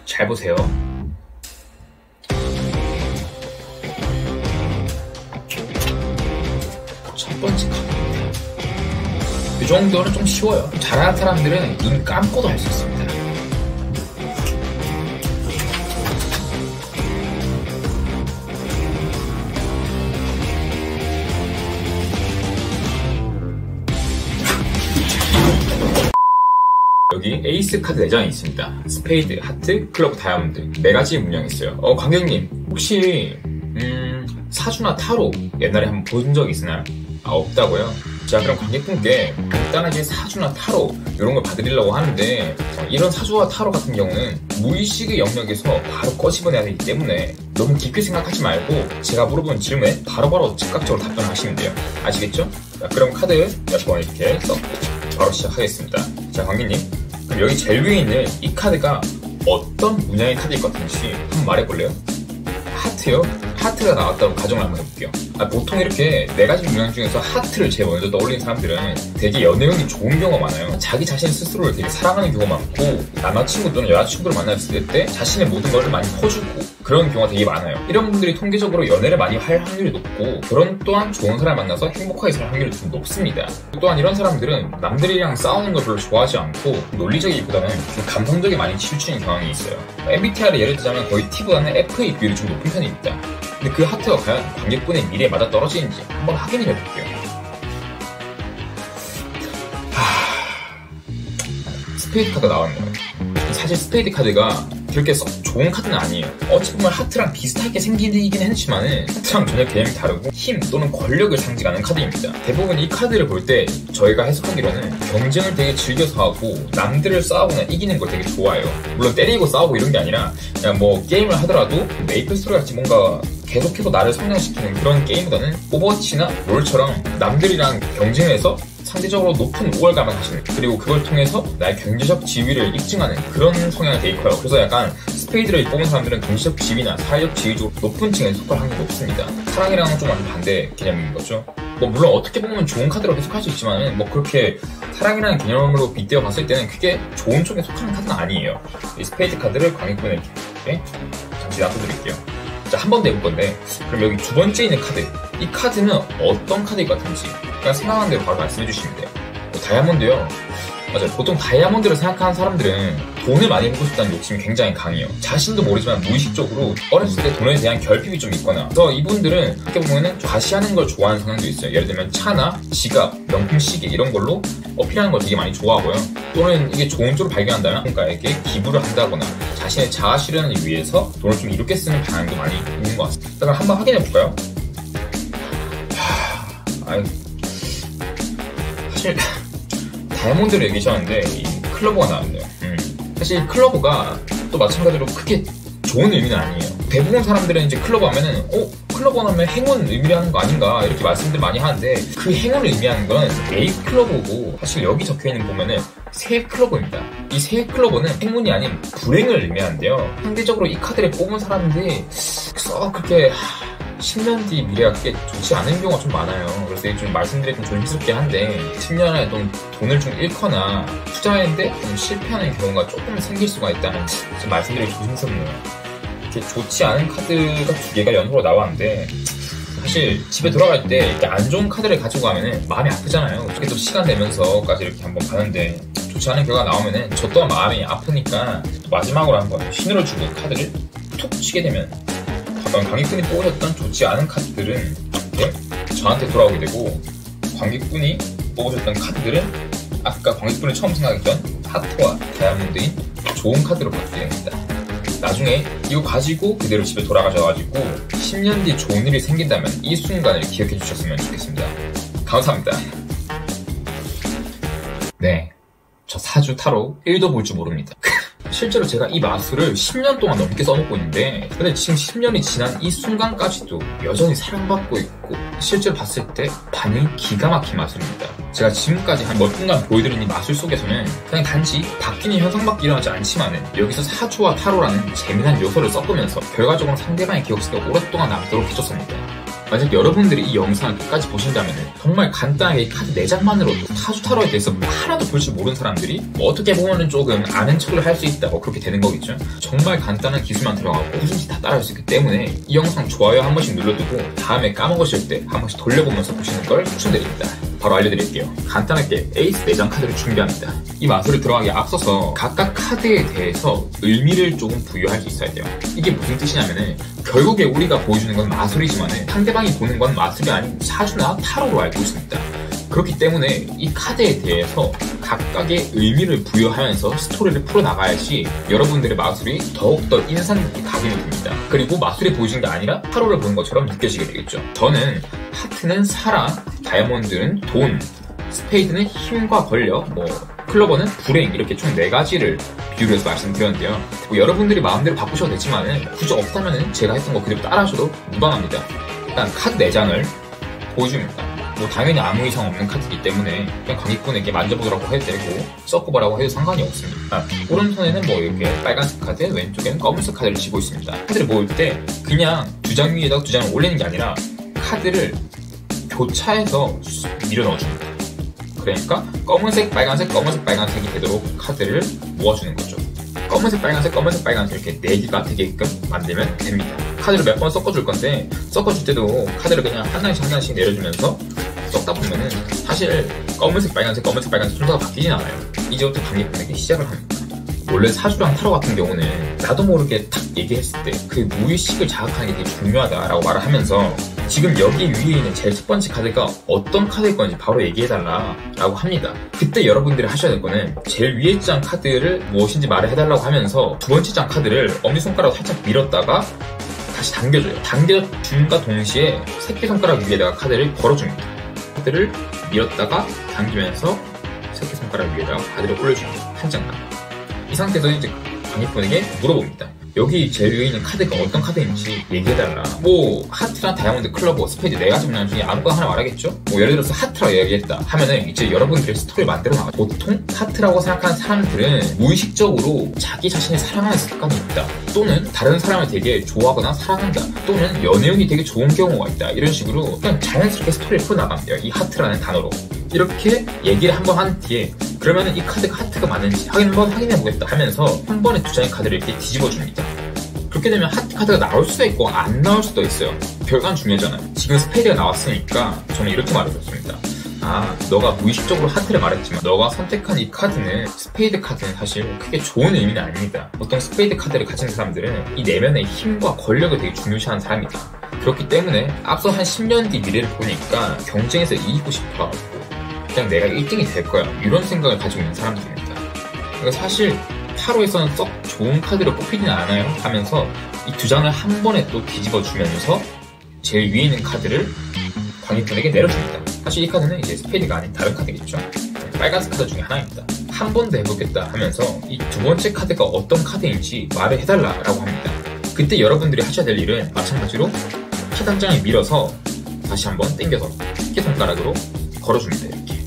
잘 보세요. 첫 번째 카드입니다. 이 정도는 좀 쉬워요. 잘하는 사람들은 눈 감고도 할 수 있습니다. 여기 에이스 카드 4장이 있습니다. 스페이드, 하트, 클럽, 다이아몬드 4가지 문양이 있어요. 관객님 혹시 사주나 타로 옛날에 한번 본 적 있으나요? 없다고요? 자, 그럼 관객분께 간단하게 사주나 타로 이런 걸 봐드리려고 하는데, 이런 사주와 타로 같은 경우는 무의식의 영역에서 바로 꺼집어내야 되기 때문에 너무 깊게 생각하지 말고 제가 물어본 질문에 바로바로 즉각적으로 답변하시면 돼요. 아시겠죠? 자, 그럼 카드 몇 번 이렇게 써고 바로 시작하겠습니다. 자, 관객님, 그럼 여기 제일 위에 있는 이 카드가 어떤 문양의 카드일 것 같은지 한번 말해볼래요? 하트요? 하트가 나왔다고 가정을 한번 해볼게요. 보통 이렇게 4가지 문양 중에서 하트를 제일 먼저 떠올리는 사람들은 되게 연애운이 좋은 경우가 많아요. 자기 자신 스스로를 되게 사랑하는 경우가 많고, 남자친구 또는 여자친구를 만났을 때 자신의 모든 것을 많이 퍼주고 그런 경우가 되게 많아요. 이런 분들이 통계적으로 연애를 많이 할 확률이 높고, 결혼 또한 좋은 사람을 만나서 행복하게 살 확률이 좀 높습니다. 또한 이런 사람들은 남들이랑 싸우는 걸 별로 좋아하지 않고 논리적이기보다는 좀 감성적이 많이 치우치는 경향이 있어요. MBTI를 예를 들자면 거의 T보다는 F의 비율이 좀 높은 편입니다. 근데 그 하트가 과연 관객분의 미래에 맞아 떨어지는지 한번 확인을 해볼게요. 스페이드 카드가 나왔네요. 사실 스페이드 카드가 그렇게 썩 좋은 카드는 아니에요. 어찌 보면 하트랑 비슷하게 생기긴 했지만은 하트랑 전혀 개념이 다르고 힘 또는 권력을 상징하는 카드입니다. 대부분 이 카드를 볼 때 저희가 해석하기로는 경쟁을 되게 즐겨서 하고 남들을 싸우거나 이기는 걸 되게 좋아해요. 물론 때리고 싸우고 이런 게 아니라 그냥 뭐 게임을 하더라도 메이플 스토리 같이 뭔가 계속해서 나를 성장시키는 그런 게임보다는 오버워치나 롤처럼 남들이랑 경쟁해서 상대적으로 높은 우월감을 가지는, 그리고 그걸 통해서 나의 경제적 지위를 입증하는 그런 성향이 되게 커요. 그래서 약간 스페이드를 뽑은 사람들은 경제적 지위나 사회적 지위적으로 높은 층에 속할 확률이 높습니다. 사랑이랑은 좀 완전 반대 개념인 거죠. 뭐 물론 어떻게 보면 좋은 카드로 해석할 수 있지만 뭐 그렇게 사랑이라는 개념으로 빗대어 봤을 때는 그게 좋은 쪽에 속하는 카드는 아니에요. 이 스페이드 카드를 관객분에게 잠시 놔둬드릴게요. 자, 한 번 더 해볼 건데, 그럼 여기 두 번째 있는 카드, 이 카드는 어떤 카드일 것 같은지 그냥 생각한 대로 바로 말씀해 주시면 돼요. 다이아몬드요. 맞아요. 보통 다이아몬드를 생각하는 사람들은 돈을 많이 벌고 싶다는 욕심이 굉장히 강해요. 자신도 모르지만 무의식적으로 어렸을 때 돈에 대한 결핍이 좀 있거나, 그래서 이분들은 어떻게 보면은 과시하는 걸 좋아하는 성향도 있어요. 예를 들면 차나 지갑, 명품 시계 이런 걸로 어필하는 걸 되게 많이 좋아하고요. 또는 이게 좋은 쪽으로 발견한다면 누군가에게 기부를 한다거나 자신의 자아 실현을 위해서 돈을 좀 이롭게 쓰는 방향도 많이 있는 것 같습니다. 그럼 한번 확인해 볼까요? 사실 다이아몬드를 얘기하셨는데 이 클로버가 나왔네요. 사실 클로버가 또 마찬가지로 크게 좋은 의미는 아니에요. 대부분 사람들은 이제 클로버 하면은 클로버 하면 행운 의미하는 거 아닌가 이렇게 말씀들 많이 하는데, 그 행운을 의미하는 건 A 클로버고, 사실 여기 적혀있는 보면은 새 클로버입니다. 이 새 클로버는 행운이 아닌 불행을 의미하는데요. 상대적으로 이 카드를 뽑은 사람들이 썩 그렇게 10년 뒤 미래가 그렇게 좋지 않은 경우가 좀 많아요. 그래서 좀 말씀드리기 좀 조심스럽긴 한데, 10년 안에 돈을 좀 잃거나 투자했는데 좀 실패하는 경우가 조금 생길 수가 있다는 좀 말씀드리기 조심스럽네요. 이렇게 좋지 않은 카드가 2개가 연속으로 나왔는데, 사실 집에 돌아갈 때 이렇게 안 좋은 카드를 가지고 가면은 마음이 아프잖아요. 어떻게 또 시간 내면서까지 이렇게 한번 가는데 좋지 않은 결과가 나오면은 저 또한 마음이 아프니까 또 마지막으로 한번 신호를 주고 카드를 툭 치게 되면 관객분이 뽑으셨던 좋지 않은 카드들은 이렇게 저한테 돌아오게 되고, 관객분이 뽑으셨던 카드들은 아까 관객분이 처음 생각했던 하트와 다이아몬드인 좋은 카드로 바뀌게 됩니다. 나중에 이거 가지고 그대로 집에 돌아가셔가지고 10년 뒤 좋은 일이 생긴다면 이 순간을 기억해 주셨으면 좋겠습니다. 감사합니다. 네, 저 사주 타로 1도 볼 줄 모릅니다. 실제로 제가 이 마술을 10년 동안 넘게 써먹고 있는데, 근데 지금 10년이 지난 이 순간까지도 여전히 사랑받고 있고, 실제로 봤을 때 반응이 기가 막힌 마술입니다. 제가 지금까지 한 몇 분간 보여드린 이 마술 속에서는 그냥 단지 바뀌는 현상밖에 일어나지 않지만은 여기서 사주와 타로라는 재미난 요소를 섞으면서 결과적으로 상대방의 기억 속에 오랫동안 남도록 해줬습니다. 만약 여러분들이 이 영상을 끝까지 보신다면 정말 간단하게 이 카드 4장만으로도 타주 타로에 대해서 하나도 볼 줄 모르는 사람들이 어떻게 보면은 조금 아는 척을 할 수 있다고 그렇게 되는 거겠죠. 정말 간단한 기술만 들어가고 누구든지 다 따라할 수 있기 때문에 이 영상 좋아요 한 번씩 눌러두고 다음에 까먹으실 때 한 번씩 돌려보면서 보시는 걸 추천드립니다. 바로 알려드릴게요. 간단하게 에이스 4장 카드를 준비합니다. 이 마술을 들어가기에 앞서서 각각 카드에 대해서 의미를 조금 부여할 수 있어야 돼요. 이게 무슨 뜻이냐면은 결국에 우리가 보여주는 건 마술이지만은 상대방이 보는 건 마술이 아닌 사주나 타로로 알고 있습니다. 그렇기 때문에 이 카드에 대해서 각각의 의미를 부여하면서 스토리를 풀어나가야지 여러분들의 마술이 더욱더 인상 깊게 각인이 됩니다. 그리고 마술이 보여지는 게 아니라 타로를 보는 것처럼 느껴지게 되겠죠. 저는 하트는 사랑, 다이아몬드는 돈, 스페이드는 힘과 권력, 클로버는 불행, 이렇게 총 4가지를 비유를 해서 말씀드렸는데요. 여러분들이 마음대로 바꾸셔도 되지만 굳이 없다면 제가 했던 거 그대로 따라하셔도 무방합니다. 일단 카드 4장을 보여줍니다. 당연히 아무 이상 없는 카드이기 때문에 그냥 관객분에게 만져보라고 해도 되고 섞어보라고 해도 상관이 없습니다. 오른손에는 이렇게 빨간색 카드, 왼쪽에는 검은색 카드를 쥐고 있습니다. 카드를 모을 때 그냥 2장 위에다가 2장을 올리는 게 아니라 카드를 교차해서 밀어 넣어줍니다. 그러니까 검은색, 빨간색, 검은색, 빨간색이 되도록 카드를 모아주는 거죠. 검은색, 빨간색, 검은색, 빨간색 이렇게 4개가 되게끔 만들면 됩니다. 카드를 몇 번 섞어줄 건데 섞어줄 때도 카드를 그냥 한 장씩 내려주면서 섞다 보면은 사실 검은색, 빨간색, 검은색, 빨간색 순서가 바뀌진 않아요. 이제부터 관객분에게 시작을 합니다. 원래 사주랑 타로 같은 경우는 나도 모르게 탁 얘기했을 때 그 무의식을 자극하는 게 되게 중요하다라고 말을 하면서 지금 여기 위에 있는 제일 첫 번째 카드가 어떤 카드일 건지 바로 얘기해달라 라고 합니다. 그때 여러분들이 하셔야 될 거는 제일 위에 장 카드를 무엇인지 말을 해달라고 하면서 두 번째 장 카드를 엄지손가락으로 살짝 밀었다가 다시 당겨줘요. 당겨줌과 동시에 새끼손가락 위에다가 카드를 걸어줍니다. 카드를 밀었다가 당기면서 새끼손가락 위에다가 카드를 올려줍니다. 한 장만. 이 상태에서 이제 관객분에게 물어봅니다. 여기 제일 위에 있는 카드가 어떤 카드인지 얘기해달라. 하트랑 다이아몬드, 클로버, 스페이드 4가지 문양 중에 아무거나 하나 말하겠죠? 예를 들어서 하트라고 얘기했다 하면은 이제 여러분들의 스토리를 만들어 나가요. 보통 하트라고 생각하는 사람들은 무의식적으로 자기 자신을 사랑하는 습관이 있다. 또는 다른 사람을 되게 좋아하거나 사랑한다. 또는 연애운이 되게 좋은 경우가 있다. 이런 식으로 그냥 자연스럽게 스토리를 풀어나갑니다. 이 하트라는 단어로. 이렇게 얘기를 한번 한 뒤에 그러면은 이 카드가 하트가 맞는지 한번 확인해보겠다 하면서 한 번에 2장의 카드를 이렇게 뒤집어 줍니다. 그렇게 되면 하트 카드가 나올 수도 있고 안 나올 수도 있어요. 결과는 중요하잖아요. 지금 스페이드가 나왔으니까 저는 이렇게 말해줬습니다. 너가 무의식적으로 하트를 말했지만 너가 선택한 이 카드는 스페이드 카드는 사실 크게 좋은 의미는 아닙니다. 보통 스페이드 카드를 가진 사람들은 이 내면의 힘과 권력을 되게 중요시하는 사람이다. 그렇기 때문에 앞서 한 10년 뒤 미래를 보니까 경쟁에서 이기고 싶어하고 그냥 내가 1등이 될 거야 이런 생각을 가지고 있는 사람들입니다. 그러니까 사실 타로에서는 썩 좋은 카드로 뽑히진 않아요 하면서 이 2장을 한 번에 또 뒤집어 주면서 제일 위에 있는 카드를 관객분에게 내려줍니다. 사실 이 카드는 이제 스페이드가 아닌 다른 카드겠죠. 빨간색 카드 중에 하나입니다. 한 번 더 해보겠다 하면서 이 두 번째 카드가 어떤 카드인지 말을 해달라라고 합니다. 그때 여러분들이 하셔야 될 일은 마찬가지로 카드 한 장을 밀어서 다시 한번 당겨서 새끼손가락으로 걸어줍니다. 이렇게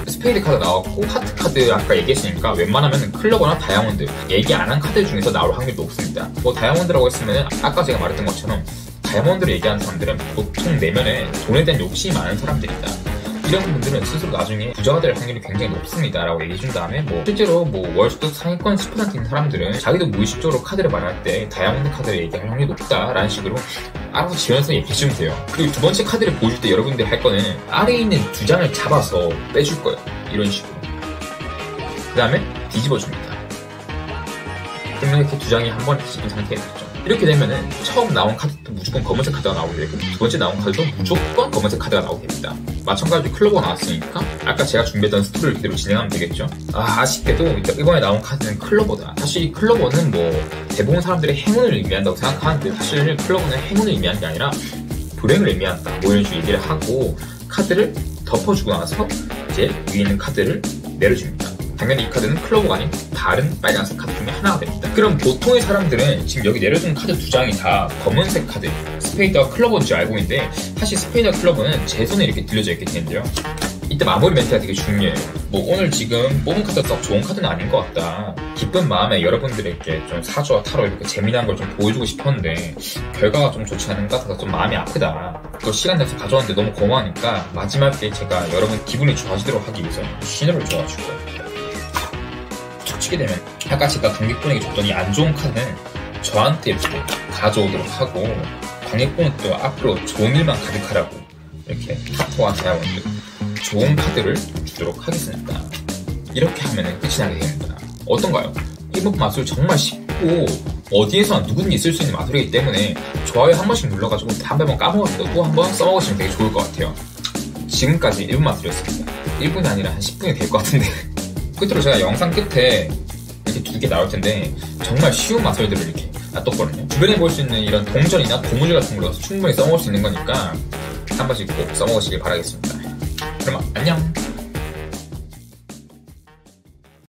스페이드 카드 나왔고 하트 카드 아까 얘기했으니까 웬만하면 클로버나 다이아몬드 얘기 안 한 카드 중에서 나올 확률이 높습니다. 다이아몬드라고 했으면 아까 제가 말했던 것처럼 다이아몬드를 얘기하는 사람들은 보통 내면에 돈에 대한 욕심이 많은 사람들이다. 이런 분들은 스스로 나중에 부자가 될 확률이 굉장히 높습니다 라고 얘기해준 다음에 실제로 월수도 상위권 10% 있는 사람들은 자기도 무의식적으로 카드를 말할 때 다이아몬드 카드를 얘기할 확률이 높다라는 식으로 알아서 지어서 얘기해주면 돼요. 그리고 두 번째 카드를 보여줄 때 여러분들이 할 거는 아래에 있는 2장을 잡아서 빼줄 거예요. 이런 식으로. 그 다음에 뒤집어줍니다. 그러면 이렇게 2장이 한 번에 뒤집은 상태가 됐죠. 이렇게 되면은 처음 나온 카드도 무조건 검은색 카드가 나오게 되고 두 번째 나온 카드도 무조건 검은색 카드가 나오게 됩니다. 마찬가지로 클로버가 나왔으니까 아까 제가 준비했던 스토리를 그대로 진행하면 되겠죠. 아쉽게도 이번에 나온 카드는 클로버다. 사실 이 클로버는 대부분 사람들이 행운을 의미한다고 생각하는데 사실 클로버는 행운을 의미하는 게 아니라 불행을 의미한다. 이런 식으로 얘기를 하고 카드를 덮어주고 나서 이제 위에 있는 카드를 내려줍니다. 당연히 이 카드는 클로버가 아닌 다른 빨간색 카드 중에 하나가 됩니다. 그럼 보통의 사람들은 지금 여기 내려준 카드 2장이 다 검은색 카드, 스페이드와 클로버인 줄 알고 있는데 사실 스페이드와 클로버는 제 손에 이렇게 들려져 있게 되는데요. 이때 마무리 멘트가 되게 중요해요. 뭐 오늘 지금 뽑은 카드가 썩 좋은 카드는 아닌 것 같다. 기쁜 마음에 여러분들에게 좀 사주와 타로 이렇게 재미난 걸 좀 보여주고 싶었는데 결과가 좀 좋지 않은 것 같아서 좀 마음이 아프다. 또 시간 내서 가져왔는데 너무 고마우니까 마지막에 제가 여러분 기분이 좋아지도록 하기 위해서 신호를 줘가지고 툭 치게 되면 아까 제가 관객분에게 줬더니 안 좋은 카드는 저한테 이렇게 가져오도록 하고 관객분은 또 앞으로 좋은 일만 가득하라고 이렇게 하트와 다이아몬드 좋은 카드를 주도록 하겠습니다. 이렇게 하면 끝이 나게 됩니다. 어떤가요? 이번 마술 정말 쉽고 어디에서나 누구든지 쓸 수 있는 마술이기 때문에 좋아요 한 번씩 눌러가지고 다음에 한번 까먹었을 때 또 한 번 써먹으시면 되게 좋을 것 같아요. 지금까지 1분 마술이었습니다. 1분이 아니라 한 10분이 될 것 같은데 끝으로 제가 영상 끝에 이렇게 2개 나올 텐데 정말 쉬운 마술들을 이렇게 놔뒀거든요. 주변에 볼 수 있는 이런 동전이나 고무줄 같은 걸로 충분히 써먹을 수 있는 거니까 한 번씩 꼭 써먹으시길 바라겠습니다. 그럼 안녕!